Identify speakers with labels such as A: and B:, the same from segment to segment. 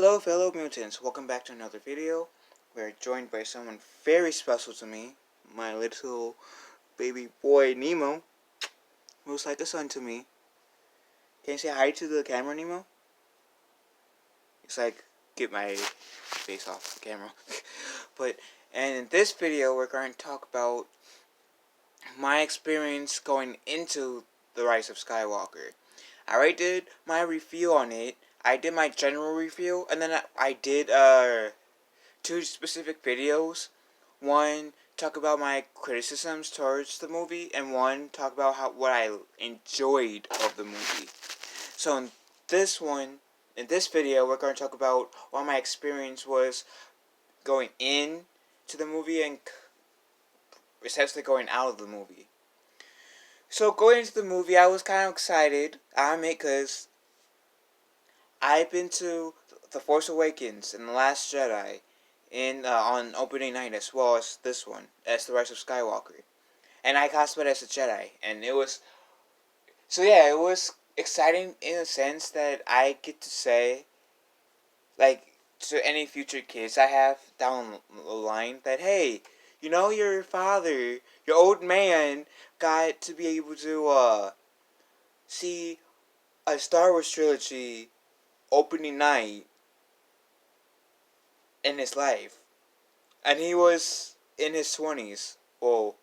A: Hello fellow mutants, welcome back to another video. We're joined by someone very special to me, my little baby boy Nemo, who's like a son to me. Can you say hi to the camera, Nemo? It's like, get my face off the camera. And in this video we're going to talk about my experience going into The Rise of Skywalker. I already did my review on it. I did my general review, and then I did two specific videos. One talk about my criticisms towards the movie, and one talk about what I enjoyed of the movie. So in this video, we're going to talk about what my experience was going in to the movie and essentially going out of the movie. So going into the movie, I was kind of excited, I admit, because I've been to The Force Awakens and The Last Jedi on opening night, as well as this one, as The Rise of Skywalker. And I cosplayed as a Jedi, and it was... So yeah, it was exciting in a sense that I get to say, like, to any future kids I have down the line, that, hey, you know, your father, your old man, got to be able to, see a Star Wars trilogy opening night in his life. And he was in his 20s. Well,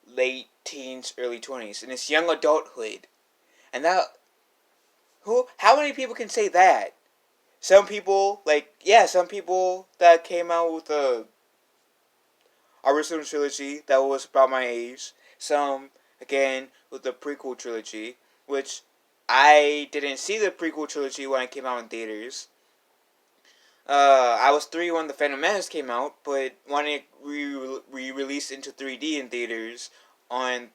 A: late teens, early 20s. In his young adulthood. And that... How many people can say that? Some people, some people that came out with the original trilogy that was about my age. Some, again, with the prequel trilogy, which I didn't see the prequel trilogy when it came out in theaters. I was 3 when The Phantom Menace came out, but when it re-released into 3D in theaters in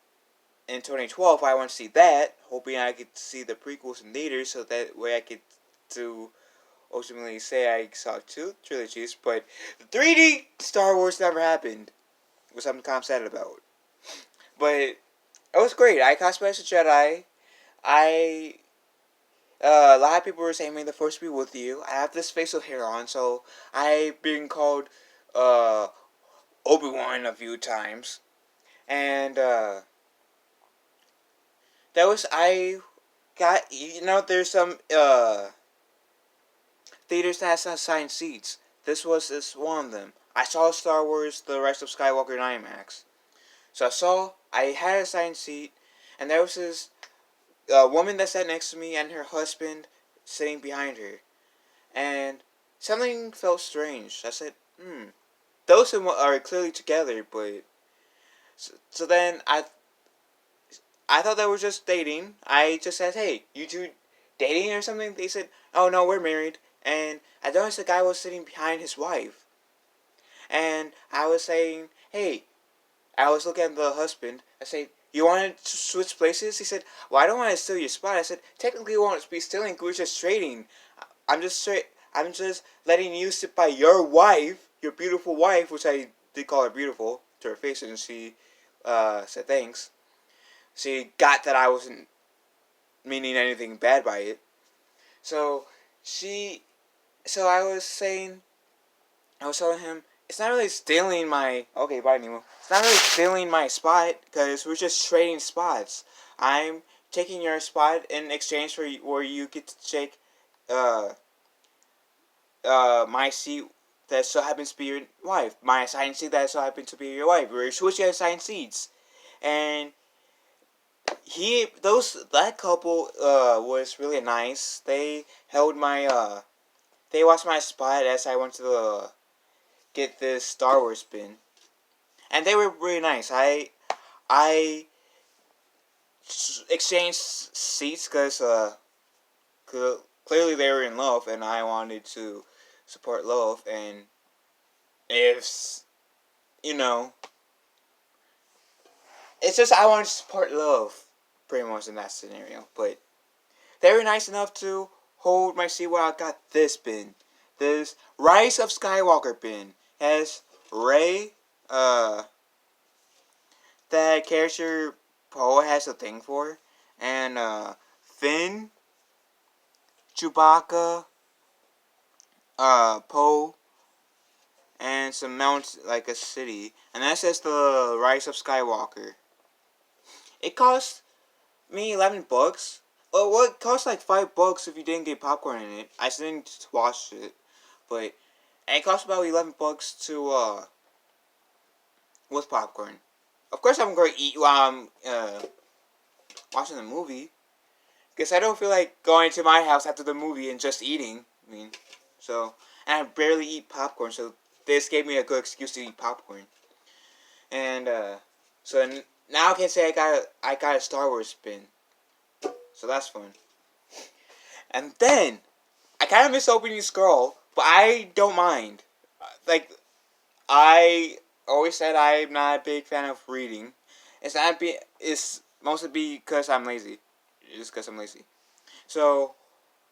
A: 2012, I went to see that, hoping I could see the prequels in theaters, so that way I could to ultimately say I saw 2 trilogies. But the 3D Star Wars never happened, which I'm kind of sad about. But it was great. I cosplayed as a Jedi. A lot of people were saying, "May the Force be with you." I have this facial hair on, so I've been called Obi-Wan a few times, and there's some theaters that has assigned seats. This was one of them. I saw Star Wars: The Rise of Skywalker in IMAX, so I had a assigned seat, and there was this woman that sat next to me and her husband sitting behind her. And something felt strange. I said, those two are clearly together, but... So then I thought they were just dating. I just said, hey, you two dating or something? They said, oh no, we're married. And I noticed the guy was sitting behind his wife. And I was saying, hey, I was looking at the husband. I said, you want to switch places? He said, well, I don't want to steal your spot. I said, technically, we won't be stealing. We're just trading. I'm just letting you sit by your wife, your beautiful wife, which I did call her beautiful to her face, and she said thanks. She got that I wasn't meaning anything bad by it. So I was telling him, it's not really stealing my... Okay, bye, Nemo. It's not really stealing my spot, because we're just trading spots. I'm taking your spot in exchange for where you get to take my seat that so happens to be your wife. My assigned seat that so happens to be your wife. We're switching assigned seats. And that couple was really nice. They held they watched my spot as I went to get this Star Wars bin, and they were really nice. I exchanged seats because clearly they were in love, and I wanted to support love. And if it's just I wanted to support love, pretty much in that scenario. But they were nice enough to hold my seat while I got this bin, this Rise of Skywalker bin. Has Rey, that character Poe has a thing for, and Finn, Chewbacca, Poe and some mounts like a city, and that says the Rise of Skywalker. It cost me $11. Well, it cost like $5 if you didn't get popcorn in it. I still didn't watch it, but and it cost about $11 to with popcorn. Of course, I'm going to eat while I'm watching the movie, because I don't feel like going to my house after the movie and just eating. I mean, so and I barely eat popcorn, so this gave me a good excuse to eat popcorn. And so now I can say I got a Star Wars spin, so that's fun. And then I kind of miss opening Scroll, but I don't mind. Like I always said, I'm not a big fan of reading. It's mostly because I'm lazy. Just because I'm lazy. So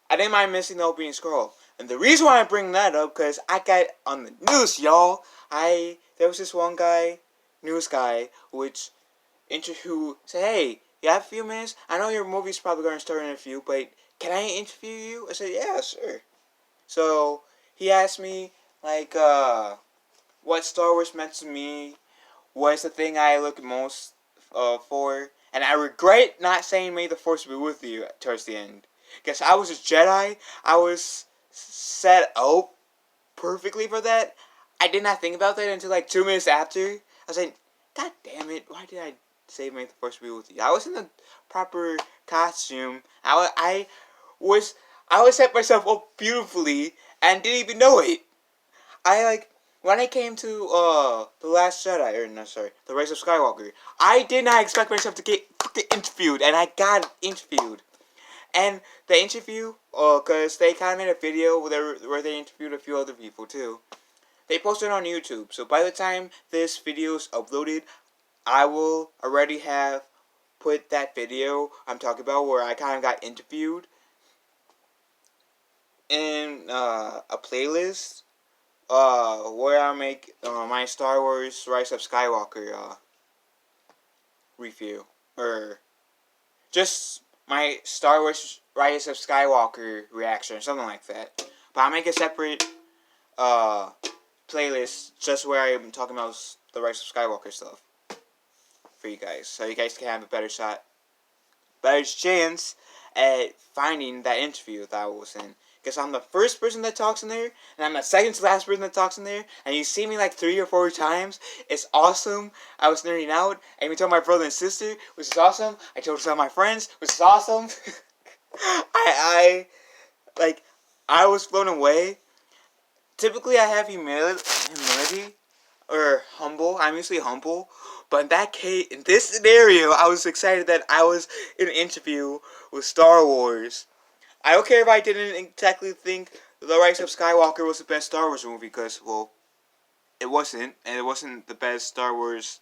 A: I didn't mind missing the opening Scroll. And the reason why I bring that up, because I got on the news, y'all. There was this one guy, news guy, who said, "Hey, you have a few minutes? I know your movie's probably going to start in a few, but can I interview you?" I said, "Yeah, sure." So he asked me like, what Star Wars meant to me, what is the thing I look most for, and I regret not saying "May the Force be with you" towards the end. Because I was a Jedi, I was set up perfectly for that. I did not think about that until like 2 minutes after. I was like, God damn it, why did I say "May the Force be with you"? I was in the proper costume. Was I was set myself up beautifully and didn't even know it. I like when I came to the Last Jedi, or no, sorry, the Rise of Skywalker. I did not expect myself to get interviewed, and I got interviewed. And the interview, cause they kind of made a video where they interviewed a few other people too. They posted it on YouTube, so by the time this video is uploaded, I will already have put that video I'm talking about where I kind of got interviewed in a playlist where I make my Star Wars Rise of Skywalker review, or just my Star Wars Rise of Skywalker reaction, or something like that. But I'll make a separate uh, playlist just where I'm talking about the Rise of Skywalker stuff for you guys, so you guys can have a better chance at finding that interview that I was in. Because I'm the first person that talks in there, and I'm the second to last person that talks in there, and you see me like 3 or 4 times. It's awesome. I was nerding out. I even told my brother and sister, which is awesome. I told some of my friends, which is awesome. I I was blown away. Typically, I have humility, or humble. I'm usually humble. But in that case, in this scenario, I was excited that I was in an interview with Star Wars. I don't care if I didn't exactly think The Rise of Skywalker was the best Star Wars movie, because, well, it wasn't, and it wasn't the best Star Wars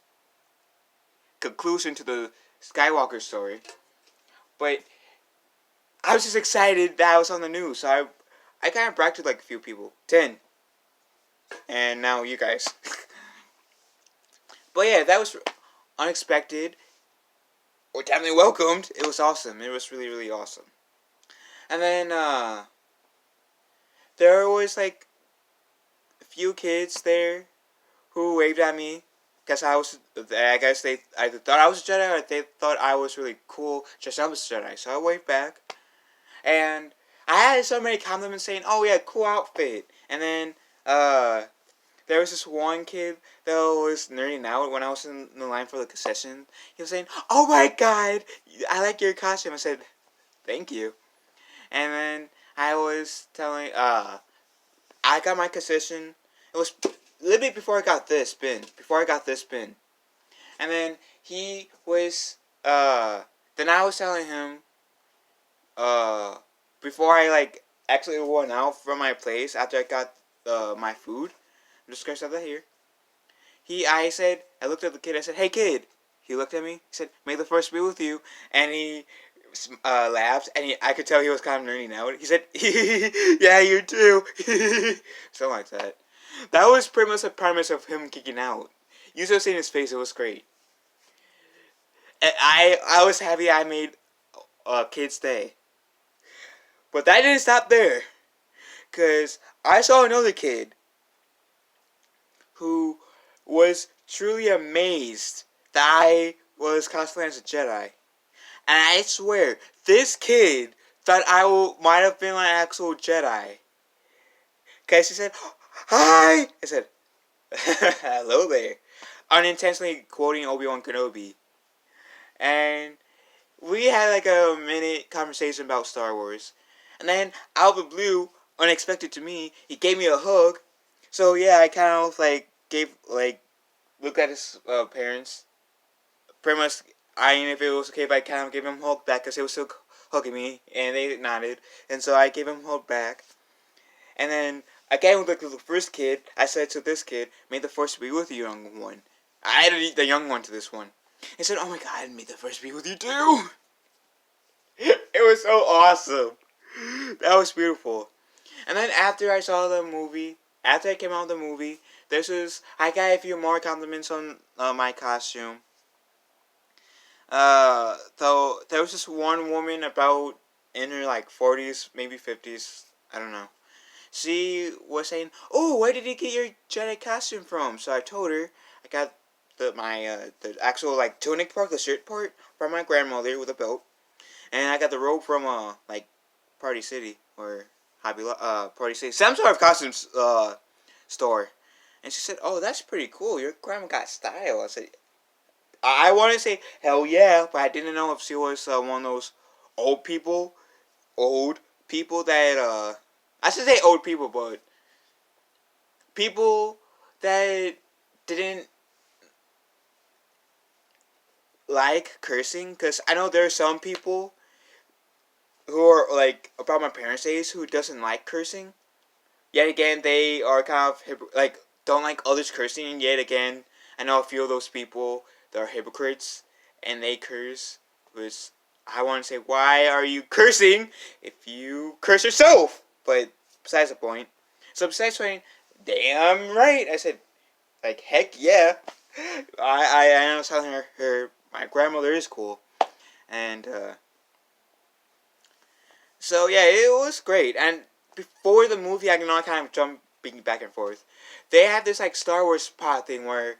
A: conclusion to the Skywalker story. But I was just excited that I was on the news, so I kind of bragged to like a few people. 10. And now you guys. But yeah, that was unexpected, or definitely welcomed. It was awesome. It was really, really awesome. And then, there was like a few kids there who waved at me, because I guess they either thought I was a Jedi, or they thought I was really cool just as a Jedi. So I waved back, and I had so many compliments saying, "Oh yeah, cool outfit." And then there was this one kid that was nerding out when I was in the line for the concession. He was saying, "Oh my god, I like your costume." I said, "Thank you." And then I was telling, I got my concession. It was a little bit before I got this bin. And then he was, then I was telling him, before I, like, actually went out from my place after I got, my food. I'm just gonna say that here. I looked at the kid, I said, "Hey kid." He looked at me, he said, "May the Force be with you." And he laughed, and I could tell he was kind of nerding out. He said, "Yeah, you too." Something like that. That was pretty much the premise of him kicking out. You should have seen his face, it was great. And I was happy I made a kid's day. But that didn't stop there. Because I saw another kid who was truly amazed that I was cosplaying as a Jedi. And I swear, this kid thought I might have been an actual Jedi. Because he said, "Hi!" I said, "Hello there." Unintentionally quoting Obi-Wan Kenobi. And we had like a minute conversation about Star Wars. And then, out of the blue, unexpected to me, he gave me a hug. So yeah, I kind of looked at his parents. Pretty much, if it was okay if I kind of gave him a hug back because he was still hugging me. And they nodded. And so I gave him a hug back. And then, again with the first kid, I said to this kid, "May the force be with you, young one." I added the young one to this one. He said, "Oh my god, may the force be with you too." It was so awesome. That was beautiful. And then after I saw the movie, after I came out of the movie, I got a few more compliments on my costume. Though there was this one woman about in her like 40s, maybe 50s, I don't know. She was saying, "Oh, where did you get your Jedi costume from?" So I told her I got the actual like tunic part, the shirt part from my grandmother with a belt, and I got the robe from like Party City or Party City, some sort of costumes store. And she said, "Oh, that's pretty cool. Your grandma got style." I said, I want to say hell yeah, but I didn't know if she was one of those old people, old people that I should say old people, but people that didn't like cursing. Because I know there are some people who are like about my parents' age who doesn't like cursing. Yet again, they are kind of like don't like others cursing. And yet again, I know a few of those people that are hypocrites and they curse. Which I want to say, why are you cursing if you curse yourself? But besides the point. So besides saying, "Damn right," I said, like heck yeah. I was telling her my grandmother is cool, and so yeah, it was great. And before the movie, I know I kind of jumping back and forth. They have this like Star Wars pod thing where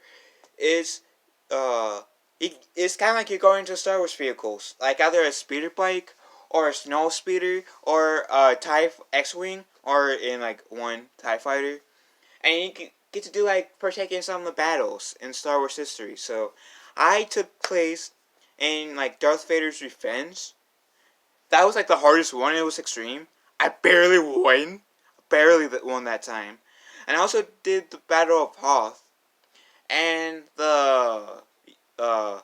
A: it's it's kind of like you're going to Star Wars vehicles, like either a speeder bike or a snow speeder or a TIE X-wing or in like one TIE fighter, and you get to do like partake in some of the battles in Star Wars history. So I took place in like Darth Vader's Revenge. That was like the hardest one. It was extreme. I barely won. Barely won that time. And I also did the Battle of Hoth and the uh,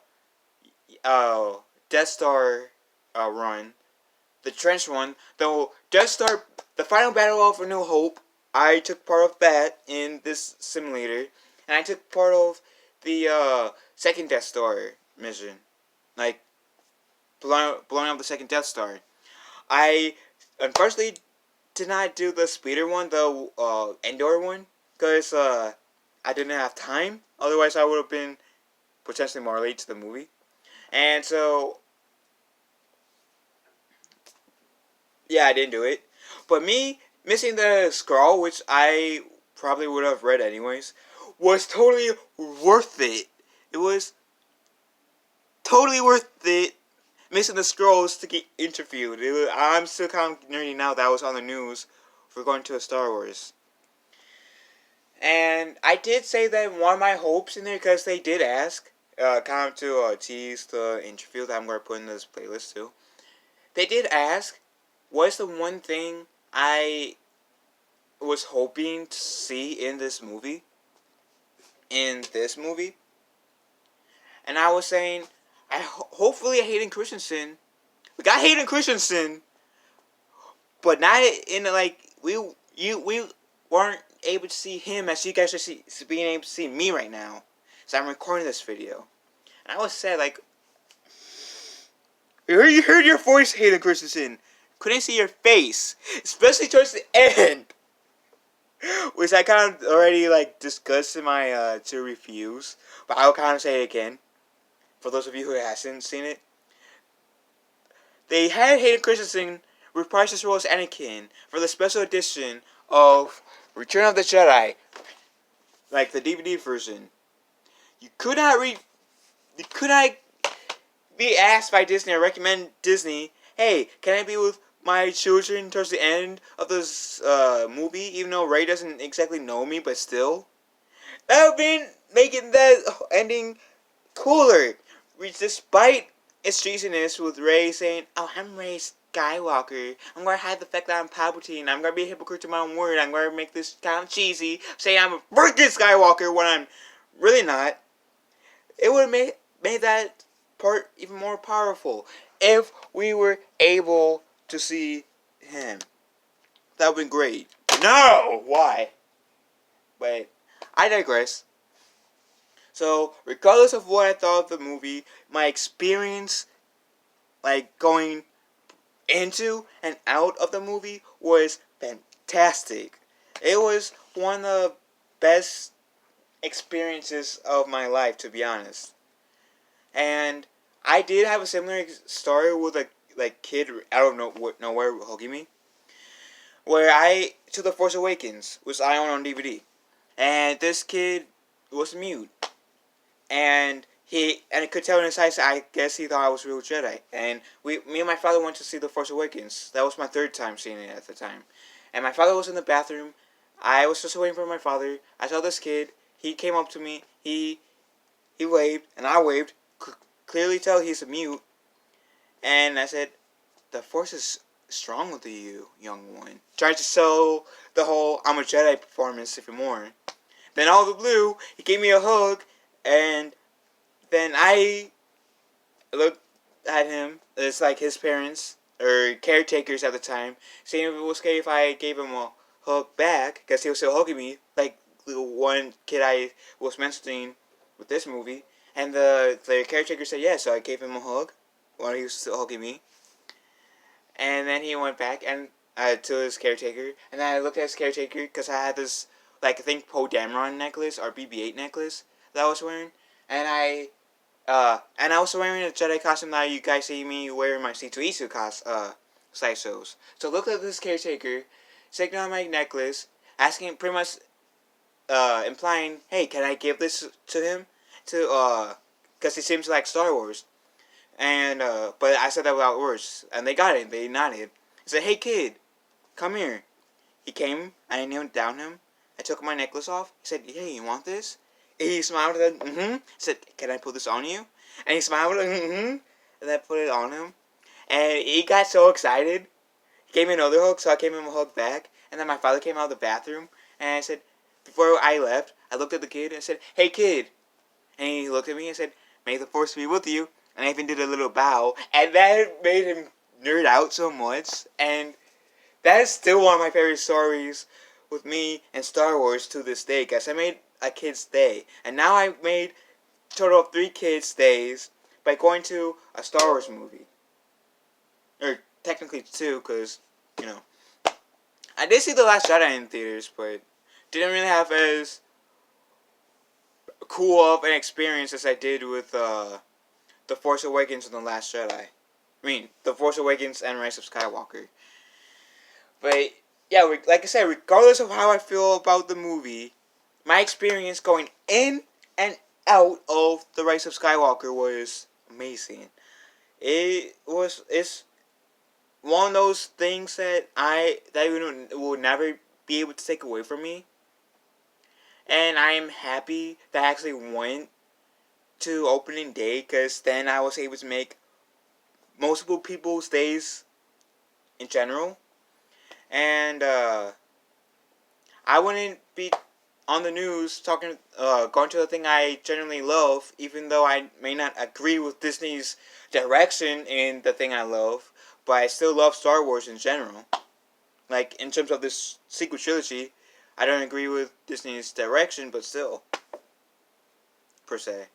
A: Death Star run, the trench one. The Death Star, the final battle of A New Hope. I took part of that in this simulator, and I took part of the second Death Star mission, like blowing up the second Death Star. I unfortunately did not do the speeder one, the Endor one, because I didn't have time. Otherwise, I would have been potentially more late to the movie. And so, yeah, I didn't do it. But me missing the scroll, which I probably would have read anyways, was totally worth it. It was totally worth it. Missing the scrolls to get interviewed. I'm still kind of nerdy now that I was on the news for going to a Star Wars. And I did say that one of my hopes in there, because they did ask, kind of to tease the interview that I'm going to put in this playlist too. They did ask, what's the one thing I was hoping to see in this movie? In this movie? And I was saying, hopefully Hayden Christensen. We got Hayden Christensen, but not in like we weren't able to see him as you guys are being able to see me right now. So I'm recording this video, and I was sad like, you heard your voice, Hayden Christensen. Couldn't see your face, especially towards the end, which I kind of already like discussed in my two reviews, but I'll kind of say it again for those of you who hasn't seen it. They had Hayden Christensen reprise his role as Anakin for the special edition of Return of the Jedi, like the DVD version, you could not be asked by Disney or recommend Disney, hey, can I be with my children towards the end of this movie, even though Rey doesn't exactly know me, but still? That would be making that ending cooler. Despite its cheesiness with Rey saying, oh, I'm Rey Skywalker. I'm going to hide the fact that I'm Palpatine. I'm going to be a hypocrite to my own word. I'm going to make this kind of cheesy. Say I'm a freaking Skywalker when I'm really not. It would have made that part even more powerful if we were able to see him. That would have been great. No! Why? But I digress. So, regardless of what I thought of the movie, my experience, like, going into and out of the movie was fantastic. It was one of the best experiences of my life, to be honest. And I did have a similar story with a kid. I don't know where hugging me, where I to the Force Awakens, which I own on DVD, and this kid was mute, and I could tell in his eyes. I guess he thought I was a real Jedi. And me and my father went to see the Force Awakens. That was my third time seeing it at the time, and my father was in the bathroom. I was just waiting for my father. I saw this kid. He came up to me. He waved, and I waved. Clearly tell he's a mute. And I said, the Force is strong with you, young one. Tried to sell the whole I'm a Jedi performance even more. Then out of the blue, he gave me a hug, and then I looked at him. It's like his parents, or caretakers at the time, saying if it was okay if I gave him a hug back, because he was still hugging me, like the one kid I was mentioning with this movie. And the caretaker said yes, so I gave him a hug while he was still hugging me. And then he went back and to his caretaker, and then I looked at his caretaker because I had this, like, I think Poe Dameron necklace or BB-8 necklace that I was wearing, and I was wearing a Jedi costume that you guys see me wearing my C2E2 slideshows. So I looked at this caretaker, taking on my necklace, asking pretty much implying, hey, can I give this to him? Because he seems to like Star Wars. And, but I said that without words. And they got it. They nodded. I said, hey, kid, come here. He came. I kneeled down him. I took my necklace off. He said, hey, you want this? And he smiled and said, mm-hmm. I said, can I put this on you? And he smiled and mm-hmm. And I put it on him. And he got so excited. He gave me another hug, so I gave him a hug back. And then my father came out of the bathroom. And I said, before I left, I looked at the kid and said, hey, kid. And he looked at me and said, may the Force be with you. And I even did a little bow. And that made him nerd out so much. And that is still one of my favorite stories with me and Star Wars to this day. Because I made a kid's day. And now I made a total of 3 kids' days by going to a Star Wars movie. Or technically 2, because, you know. I did see The Last Jedi in theaters, but didn't really have as cool of an experience as I did with The Force Awakens and The Last Jedi. I mean, The Force Awakens and Rise of Skywalker. But, yeah, like I said, regardless of how I feel about the movie, my experience going in and out of The Rise of Skywalker was amazing. It's one of those things that you will never be able to take away from me. And I am happy that I actually went to opening day, because then I was able to make multiple people's days in general. And I wouldn't be on the news talking, going to the thing I generally love, even though I may not agree with Disney's direction in the thing I love, but I still love Star Wars in general. Like, in terms of this sequel trilogy, I don't agree with Disney's direction, but still, per se.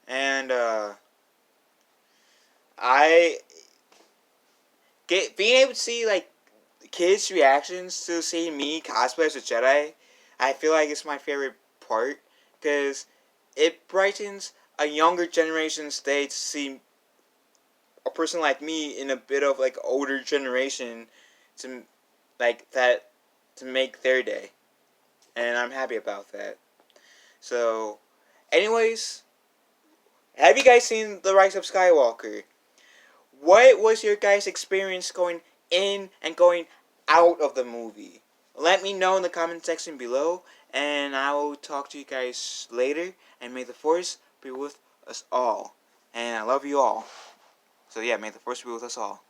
A: And, being able to see, like, kids' reactions to seeing me cosplay as a Jedi, I feel like it's my favorite part, because it brightens a younger generation's day to see a person like me in a bit of, like, older generation to, like, that to make their day. And I'm happy about that. So, anyways, have you guys seen The Rise of Skywalker? What was your guys' experience going in and going out of the movie? Let me know in the comment section below, and I will talk to you guys later. And may the Force be with us all. And I love you all. So yeah, may the Force be with us all.